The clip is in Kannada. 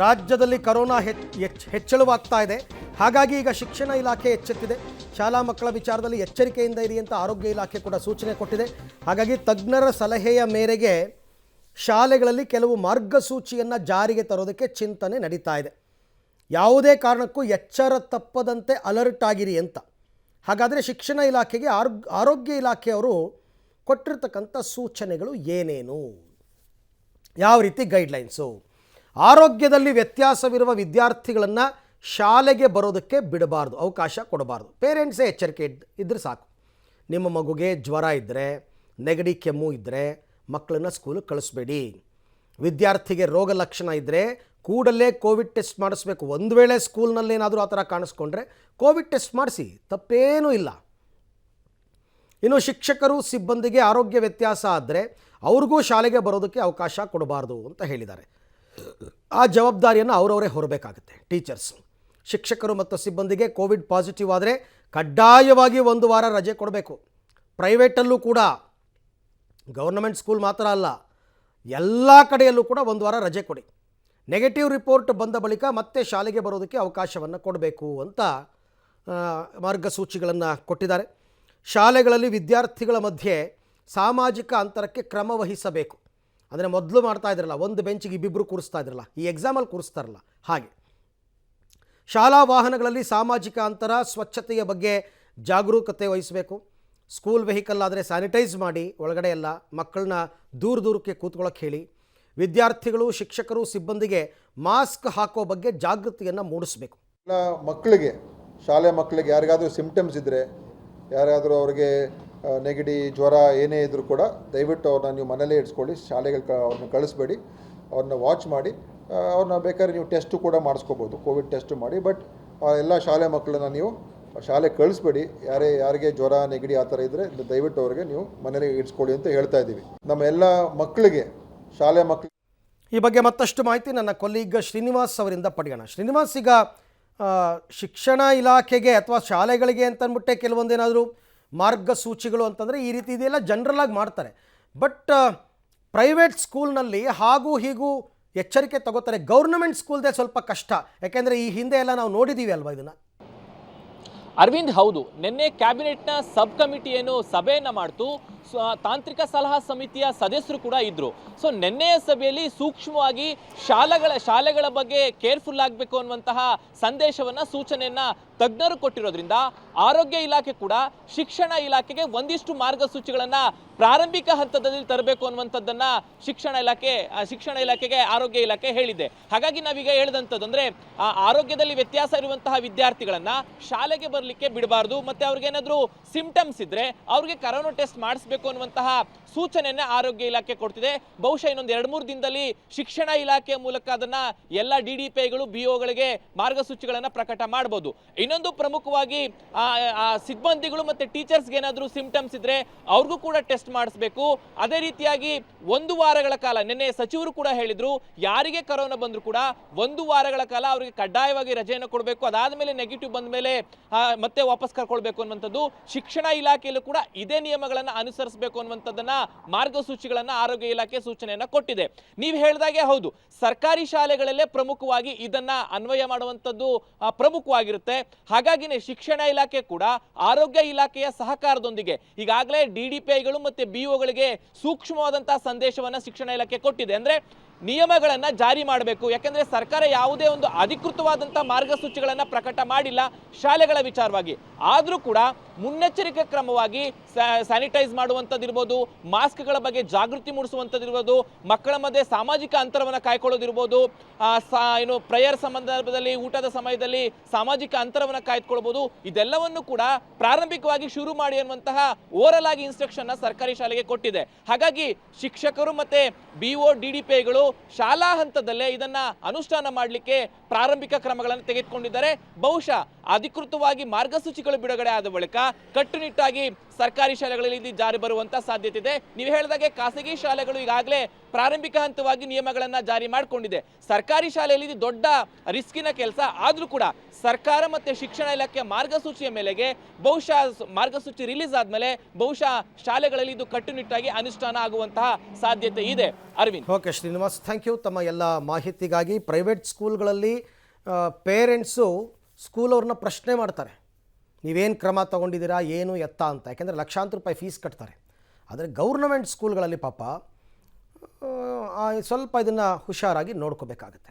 ರಾಜ್ಯದಲ್ಲಿ ಕರೋನಾ ಹೆಚ್ಚಳವಾಗ್ತಾ ಇದೆ. ಹಾಗಾಗಿ ಈಗ ಶಿಕ್ಷಣ ಇಲಾಖೆ ಎಚ್ಚೆತ್ತಿದೆ. ಶಾಲಾ ಮಕ್ಕಳ ವಿಚಾರದಲ್ಲಿ ಎಚ್ಚರಿಕೆಯಿಂದ ಇರಿ ಅಂತ ಆರೋಗ್ಯ ಇಲಾಖೆ ಕೂಡ ಸೂಚನೆ ಕೊಟ್ಟಿದೆ. ಹಾಗಾಗಿ ತಜ್ಞರ ಸಲಹೆಯ ಮೇರೆಗೆ ಶಾಲೆಗಳಲ್ಲಿ ಕೆಲವು ಮಾರ್ಗಸೂಚಿಯನ್ನು ಜಾರಿಗೆ ತರೋದಕ್ಕೆ ಚಿಂತನೆ ನಡೀತಾ ಇದೆ. ಯಾವುದೇ ಕಾರಣಕ್ಕೂ ಎಚ್ಚರ ತಪ್ಪದಂತೆ ಅಲರ್ಟ್ ಆಗಿರಿ ಅಂತ. ಹಾಗಾದರೆ ಶಿಕ್ಷಣ ಇಲಾಖೆಗೆ ಆರೋಗ್ಯ ಇಲಾಖೆಯವರು ಕೊಟ್ಟಿರ್ತಕ್ಕಂಥ ಸೂಚನೆಗಳು ಏನೇನು, ಯಾವ ರೀತಿ ಗೈಡ್ಲೈನ್ಸು? ಆರೋಗ್ಯದಲ್ಲಿ ವ್ಯತ್ಯಾಸವಿರುವ ವಿದ್ಯಾರ್ಥಿಗಳನ್ನು ಶಾಲೆಗೆ ಬರೋದಕ್ಕೆ ಬಿಡಬಾರ್ದು, ಅವಕಾಶ ಕೊಡಬಾರ್ದು. ಪೇರೆಂಟ್ಸೇ ಎಚ್ಚರಿಕೆ ಇದ್ದರೆ ಸಾಕು. ನಿಮ್ಮ ಮಗುಗೆ ಜ್ವರ ಇದ್ದರೆ, ನೆಗಡಿ ಕೆಮ್ಮು ಇದ್ದರೆ ಮಕ್ಕಳನ್ನ ಸ್ಕೂಲಿಗೆ ಕಳಿಸ್ಬೇಡಿ. ವಿದ್ಯಾರ್ಥಿಗೆ ರೋಗ ಲಕ್ಷಣ ಇದ್ದರೆ ಕೂಡಲೇ ಕೋವಿಡ್ ಟೆಸ್ಟ್ ಮಾಡಿಸ್ಬೇಕು. ಒಂದು ವೇಳೆ ಸ್ಕೂಲ್ನಲ್ಲಿ ಏನಾದರೂ ಆ ಥರ ಕಾಣಿಸ್ಕೊಂಡ್ರೆ ಕೋವಿಡ್ ಟೆಸ್ಟ್ ಮಾಡಿಸಿ, ತಪ್ಪೇನೂ ಇಲ್ಲ. ಇನ್ನು ಶಿಕ್ಷಕರು ಸಿಬ್ಬಂದಿಗೆ ಆರೋಗ್ಯ ವ್ಯತ್ಯಾಸ ಆದರೆ ಅವ್ರಿಗೂ ಶಾಲೆಗೆ ಬರೋದಕ್ಕೆ ಅವಕಾಶ ಕೊಡಬಾರ್ದು ಅಂತ ಹೇಳಿದ್ದಾರೆ. ಆ ಜವಾಬ್ದಾರಿಯನ್ನು ಅವರವರೇ ಹೊರಬೇಕಾಗುತ್ತೆ. ಟೀಚರ್ಸ್, ಶಿಕ್ಷಕರು ಮತ್ತು ಸಿಬ್ಬಂದಿಗೆ ಕೋವಿಡ್ ಪಾಸಿಟಿವ್ ಆದರೆ ಕಡ್ಡಾಯವಾಗಿ 1 ವಾರ ರಜೆ ಕೊಡಬೇಕು. ಪ್ರೈವೇಟಲ್ಲೂ ಕೂಡ, ಗೌರ್ನಮೆಂಟ್ ಸ್ಕೂಲ್ ಮಾತ್ರ ಅಲ್ಲ, ಎಲ್ಲ ಕಡೆಯಲ್ಲೂ ಕೂಡ 1 ವಾರ ರಜೆ ಕೊಡಿ. ನೆಗೆಟಿವ್ ರಿಪೋರ್ಟ್ ಬಂದ ಬಳಿಕ ಮತ್ತೆ ಶಾಲೆಗೆ ಬರೋದಕ್ಕೆ ಅವಕಾಶವನ್ನು ಕೊಡಬೇಕು ಅಂತ ಮಾರ್ಗಸೂಚಿಗಳನ್ನು ಕೊಟ್ಟಿದ್ದಾರೆ. ಶಾಲೆಗಳಲ್ಲಿ ವಿದ್ಯಾರ್ಥಿಗಳ ಮಧ್ಯೆ ಸಾಮಾಜಿಕ ಅಂತರಕ್ಕೆ ಕ್ರಮ ವಹಿಸಬೇಕು. ಅಂದರೆ ಮೊದಲು ಮಾಡ್ತಾ ಇದ್ರಲ್ಲ, ಒಂದು ಬೆಂಚಿಗೆ ಇಬ್ಬಿಬ್ಬರು ಕೂರಿಸ್ತಾ ಇದ್ರಲ್ಲ, ಈ ಎಕ್ಸಾಮಲ್ಲಿ ಕೂರಿಸ್ತಾರಲ್ಲ ಹಾಗೆ. ಶಾಲಾ ವಾಹನಗಳಲ್ಲಿ ಸಾಮಾಜಿಕ ಅಂತರ, ಸ್ವಚ್ಛತೆಯ ಬಗ್ಗೆ ಜಾಗರೂಕತೆ ವಹಿಸಬೇಕು. ಸ್ಕೂಲ್ ವೆಹಿಕಲ್ ಆದರೆ ಸ್ಯಾನಿಟೈಸ್ ಮಾಡಿ, ಒಳಗಡೆ ಎಲ್ಲ ಮಕ್ಕಳನ್ನ ದೂರಕ್ಕೆ ಕೂತ್ಕೊಳ್ಳೋಕೆ ಹೇಳಿ. ವಿದ್ಯಾರ್ಥಿಗಳು, ಶಿಕ್ಷಕರು, ಸಿಬ್ಬಂದಿಗೆ ಮಾಸ್ಕ್ ಹಾಕೋ ಬಗ್ಗೆ ಜಾಗೃತಿಯನ್ನು ಮೂಡಿಸಬೇಕು. ಮಕ್ಕಳಿಗೆ, ಶಾಲೆ ಮಕ್ಕಳಿಗೆ ಯಾರಿಗಾದರೂ ಸಿಂಪ್ಟಮ್ಸ್ ಇದ್ದರೆ, ಯಾರಾದರೂ ಅವ್ರಿಗೆ ನೆಗಡಿ ಜ್ವರ ಏನೇ ಇದ್ದರೂ ಕೂಡ ದಯವಿಟ್ಟು ಅವ್ರನ್ನ ನೀವು ಮನೇಲೇ ಇಡ್ಸ್ಕೊಳ್ಳಿ. ಶಾಲೆಗೆ ಅವ್ರನ್ನ ಕಳಿಸ್ಬೇಡಿ. ಅವ್ರನ್ನ ವಾಚ್ ಮಾಡಿ, ಅವ್ರನ್ನ ಬೇಕಾದ್ರೆ ನೀವು ಟೆಸ್ಟು ಕೂಡ ಮಾಡಿಸ್ಕೋಬೋದು, ಕೋವಿಡ್ ಟೆಸ್ಟು ಮಾಡಿ. ಬಟ್ ಎಲ್ಲ ಶಾಲೆ ಮಕ್ಕಳನ್ನ ನೀವು ಶಾಲೆಗೆ ಕಳಿಸ್ಬೇಡಿ. ಯಾರಿಗೆ ಜ್ವರ ನೆಗಡಿ ಆ ಥರ ಇದ್ದರೆ ದಯವಿಟ್ಟು ಅವ್ರಿಗೆ ನೀವು ಮನೇಲಿ ಇಡ್ಸ್ಕೊಳ್ಳಿ ಅಂತ ಹೇಳ್ತಾ ಇದ್ದೀವಿ. ನಮ್ಮ ಎಲ್ಲ ಮಕ್ಕಳಿಗೆ, ಶಾಲೆ ಮಕ್ಕಳು. ಈ ಬಗ್ಗೆ ಮತ್ತಷ್ಟು ಮಾಹಿತಿ ನನ್ನ ಕೊಲೀಗ್ ಶ್ರೀನಿವಾಸ್ ಅವರಿಂದ ಪಡೆಯೋಣ. ಶ್ರೀನಿವಾಸ್, ಈಗ ಶಿಕ್ಷಣ ಇಲಾಖೆಗೆ ಅಥವಾ ಶಾಲೆಗಳಿಗೆ ಅಂತಂದ್ಬಿಟ್ಟೆ ಕೆಲವೊಂದೇನಾದರೂ ಮಾರ್ಗಸೂಚಿಗಳು ಅಂತಂದರೆ ಈ ರೀತಿ ಇದೆಲ್ಲ ಜನರಲ್ ಆಗಿ ಮಾಡ್ತಾರೆ. ಬಟ್ ಪ್ರೈವೇಟ್ ಸ್ಕೂಲ್ನಲ್ಲಿ ಹಾಗೂ ಹೀಗೂ ಎಚ್ಚರಿಕೆ ತಗೋತಾರೆ. ಗೌರ್ನಮೆಂಟ್ ಸ್ಕೂಲ್ದೇ ಸ್ವಲ್ಪ ಕಷ್ಟ, ಯಾಕೆಂದರೆ ಈ ಹಿಂದೆ ಎಲ್ಲ ನಾವು ನೋಡಿದ್ದೀವಿ ಅಲ್ವಾ ಇದನ್ನು? ಅರವಿಂದ್, ಹೌದು. ನಿನ್ನೆ ಕ್ಯಾಬಿನೆಟ್ನ ಸಬ್ ಕಮಿಟಿ ಏನು ಸಭೆಯನ್ನು ಮಾಡ್ತು, ತಾಂತ್ರಿಕ ಸಲಹಾ ಸಮಿತಿಯ ಸದಸ್ಯರು ಕೂಡ ಇದ್ರು. ಸೊ ನಿನ್ನೆಯ ಸಭೆಯಲ್ಲಿ ಸೂಕ್ಷ್ಮವಾಗಿ ಶಾಲೆಗಳ ಬಗ್ಗೆ ಕೇರ್ಫುಲ್ ಆಗಬೇಕು ಅನ್ನುವಂತಹ ಸಂದೇಶವನ್ನ, ಸೂಚನೆಯನ್ನ ತಜ್ಞರು ಕೊಟ್ಟಿರೋದ್ರಿಂದ ಆರೋಗ್ಯ ಇಲಾಖೆ ಕೂಡ ಶಿಕ್ಷಣ ಇಲಾಖೆಗೆ ಒಂದಿಷ್ಟು ಮಾರ್ಗಸೂಚಿಗಳನ್ನ ಪ್ರಾರಂಭಿಕ ಹಂತದಲ್ಲಿ ತರಬೇಕು ಅನ್ನುವಂಥದ್ದನ್ನ ಶಿಕ್ಷಣ ಇಲಾಖೆಗೆ ಆರೋಗ್ಯ ಇಲಾಖೆ ಹೇಳಿದೆ. ಹಾಗಾಗಿ ನಾವೀಗ ಹೇಳಿದಂಥದ್ದು ಅಂದ್ರೆ ಆರೋಗ್ಯದಲ್ಲಿ ವ್ಯತ್ಯಾಸ ಇರುವಂತಹ ವಿದ್ಯಾರ್ಥಿಗಳನ್ನ ಶಾಲೆಗೆ ಬರಲಿಕ್ಕೆ ಬಿಡಬಾರ್ದು. ಮತ್ತೆ ಅವ್ರಿಗೇನಾದ್ರೂ ಸಿಂಪ್ಟಮ್ಸ್ ಇದ್ರೆ ಅವ್ರಿಗೆ ಕರೋನಾ ಟೆಸ್ಟ್ ಮಾಡಿಸ್ಬೇಕು ಅನ್ನುವಂತಹ ಸೂಚನೆಯನ್ನ ಆರೋಗ್ಯ ಇಲಾಖೆ ಕೊಡ್ತಿದೆ. ಬಹುಶಃ ಇನ್ನೊಂದು 2-3 ದಿನದಲ್ಲಿ ಶಿಕ್ಷಣ ಇಲಾಖೆಯ ಮೂಲಕ ಅದನ್ನ ಎಲ್ಲ DDPIಗಳು, BOಗಳಿಗೆ ಮಾರ್ಗಸೂಚಿಗಳನ್ನ ಪ್ರಕಟ ಮಾಡಬಹುದು. ಇನ್ನೊಂದು ಪ್ರಮುಖವಾಗಿ ಸಿಬ್ಬಂದಿಗಳು ಮತ್ತೆ ಟೀಚರ್ಸ್ಗೆ ಏನಾದರೂ ಸಿಂಪ್ಟಮ್ಸ್ ಇದ್ರೆ ಅವ್ರಿಗೂ ಕೂಡ ಟೆಸ್ಟ್ ಮಾಡಿಸಬೇಕು. ಅದೇ ರೀತಿಯಾಗಿ 1 ವಾರಗಳ ಕಾಲ, ನಿನ್ನೆ ಸಚಿವರು ಕೂಡ ಹೇಳಿದ್ರು, ಯಾರಿಗೆ ಕರೋನಾ ಬಂದ್ರು ಕೂಡ 1 ವಾರಗಳ ಕಾಲ ಅವರಿಗೆ ಕಡ್ಡಾಯವಾಗಿ ರಜೆಯನ್ನು ಕೊಡಬೇಕು. ಅದಾದ್ಮೇಲೆ ನೆಗೆಟಿವ್ ಬಂದ ಮೇಲೆ ಮತ್ತೆ ವಾಪಸ್ ಕರ್ಕೊಳ್ಬೇಕು ಅನ್ನುವಂಥದ್ದು. ಶಿಕ್ಷಣ ಇಲಾಖೆಯಲ್ಲೂ ಕೂಡ ಇದೇ ನಿಯಮಗಳನ್ನ ಅನುಸರಿಸಬೇಕು ಅನ್ನುವಂಥದ್ದನ್ನ, ಮಾರ್ಗಸೂಚಿಗಳನ್ನ ಆರೋಗ್ಯ ಇಲಾಖೆ ಸೂಚನೆಯನ್ನ ಕೊಟ್ಟಿದೆ. ನೀವು ಹೇಳಿದಾಗೆ ಹೌದು, ಸರ್ಕಾರಿ ಶಾಲೆಗಳಲ್ಲೇ ಪ್ರಮುಖವಾಗಿ ಇದನ್ನ ಅನ್ವಯ ಮಾಡುವಂಥದ್ದು ಪ್ರಮುಖವಾಗಿರುತ್ತೆ. ಹಾಗಾಗಿನೇ ಶಿಕ್ಷಣ ಇಲಾಖೆ ಕೂಡ ಆರೋಗ್ಯ ಇಲಾಖೆಯ ಸಹಕಾರದೊಂದಿಗೆ ಈಗಾಗಲೇ DDPIಗಳು ಮತ್ತೆ BOಗಳಿಗೆ ಸೂಕ್ಷ್ಮವಾದಂತಹ ಸಂದೇಶವನ್ನ ಶಿಕ್ಷಣ ಇಲಾಖೆ ಕೊಟ್ಟಿದೆ. ಅಂದ್ರೆ ನಿಯಮಗಳನ್ನ ಜಾರಿ ಮಾಡಬೇಕು. ಯಾಕಂದ್ರೆ ಸರ್ಕಾರ ಯಾವುದೇ ಒಂದು ಅಧಿಕೃತವಾದಂತಹ ಮಾರ್ಗಸೂಚಿಗಳನ್ನ ಪ್ರಕಟ ಮಾಡಿಲ್ಲ ಶಾಲೆಗಳ ವಿಚಾರವಾಗಿ. ಆದ್ರೂ ಕೂಡ ಮುನ್ನೆಚ್ಚರಿಕೆ ಕ್ರಮವಾಗಿ ಸ್ಯಾನಿಟೈಸ್ ಮಾಡುವಂಥದ್ದಿರ್ಬೋದು, ಮಾಸ್ಕ್ಗಳ ಬಗ್ಗೆ ಜಾಗೃತಿ ಮೂಡಿಸುವಂಥದ್ದಿರ್ಬೋದು, ಮಕ್ಕಳ ಮಧ್ಯೆ ಸಾಮಾಜಿಕ ಅಂತರವನ್ನು ಕಾಯ್ಕೊಳ್ಳೋದಿರ್ಬೋದು, ಪ್ರೇಯರ್ ಸಂದರ್ಭದಲ್ಲಿ, ಊಟದ ಸಮಯದಲ್ಲಿ ಸಾಮಾಜಿಕ ಅಂತರವನ್ನು ಕಾಯ್ದುಕೊಳ್ಬೋದು. ಇದೆಲ್ಲವನ್ನು ಕೂಡ ಪ್ರಾರಂಭಿಕವಾಗಿ ಶುರು ಮಾಡಿ ಅನ್ನುವಂತಹ ಓರಲ್ ಆಗಿ ಇನ್ಸ್ಟ್ರಕ್ಷನ್ ಸರ್ಕಾರಿ ಶಾಲೆಗೆ ಕೊಟ್ಟಿದೆ. ಹಾಗಾಗಿ ಶಿಕ್ಷಕರು ಮತ್ತೆ BO, DDPIಗಳು ಶಾಲಾ ಹಂತದಲ್ಲೇ ಇದನ್ನ ಅನುಷ್ಠಾನ ಮಾಡಲಿಕ್ಕೆ ಪ್ರಾರಂಭಿಕ ಕ್ರಮಗಳನ್ನು ತೆಗೆದುಕೊಂಡಿದ್ದಾರೆ. ಬಹುಶಃ ಅಧಿಕೃತವಾಗಿ ಮಾರ್ಗಸೂಚಿಗಳು ಬಿಡುಗಡೆ ಆದ ಬಳಿಕ ಕಟ್ಟುನಿಟ್ಟಾಗಿ ಸರ್ಕಾರಿ ಶಾಲೆಗಳಲ್ಲಿ ಇದು ಜಾರಿ ಬರುವಂತ ಸಾಧ್ಯತೆ ಇದೆ. ನೀವು ಹೇಳಿದಾಗೆ ಖಾಸಗಿ ಶಾಲೆಗಳು ಈಗಾಗಲೇ ಪ್ರಾರಂಭಿಕ ಹಂತವಾಗಿ ನಿಯಮಗಳನ್ನ ಜಾರಿ ಮಾಡಿಕೊಂಡಿದೆ. ಸರ್ಕಾರಿ ಶಾಲೆಯಲ್ಲಿ ಇದು ದೊಡ್ಡ ರಿಸ್ಕಿನ ಕೆಲಸ ಆದ್ರೂ ಕೂಡ ಸರ್ಕಾರ ಮತ್ತೆ ಶಿಕ್ಷಣ ಇಲಾಖೆ ಮಾರ್ಗಸೂಚಿಯ ಮೇಲೆಗೆ ಬಹುಶಃ ಮಾರ್ಗಸೂಚಿ ರಿಲೀಸ್ ಆದ್ಮೇಲೆ ಬಹುಶಃ ಶಾಲೆಗಳಲ್ಲಿ ಇದು ಕಟ್ಟುನಿಟ್ಟಾಗಿ ಅನುಷ್ಠಾನ ಆಗುವಂತಹ ಸಾಧ್ಯತೆ ಇದೆ. Aravind. Okay Srinivas, thank you ತಮ್ಮ ಎಲ್ಲ ಮಾಹಿತಿಗಾಗಿ. ಪ್ರೈವೇಟ್ ಸ್ಕೂಲ್ಗಳಲ್ಲಿ ಪೇರೆಂಟ್ಸು ಸ್ಕೂಲವ್ರನ್ನ ಪ್ರಶ್ನೆ ಮಾಡ್ತಾರೆ, ನೀವೇನು ಕ್ರಮ ತೊಗೊಂಡಿದ್ದೀರಾ, ಏನು ಎತ್ತ ಅಂತ. ಯಾಕೆಂದರೆ ಲಕ್ಷಾಂತರ ರೂಪಾಯಿ ಫೀಸ್ ಕಟ್ತಾರೆ. ಆದರೆ ಗೌರ್ನಮೆಂಟ್ ಸ್ಕೂಲ್ಗಳಲ್ಲಿ ಪಾಪ ಸ್ವಲ್ಪ ಇದನ್ನು ಹುಷಾರಾಗಿ ನೋಡ್ಕೋಬೇಕಾಗತ್ತೆ.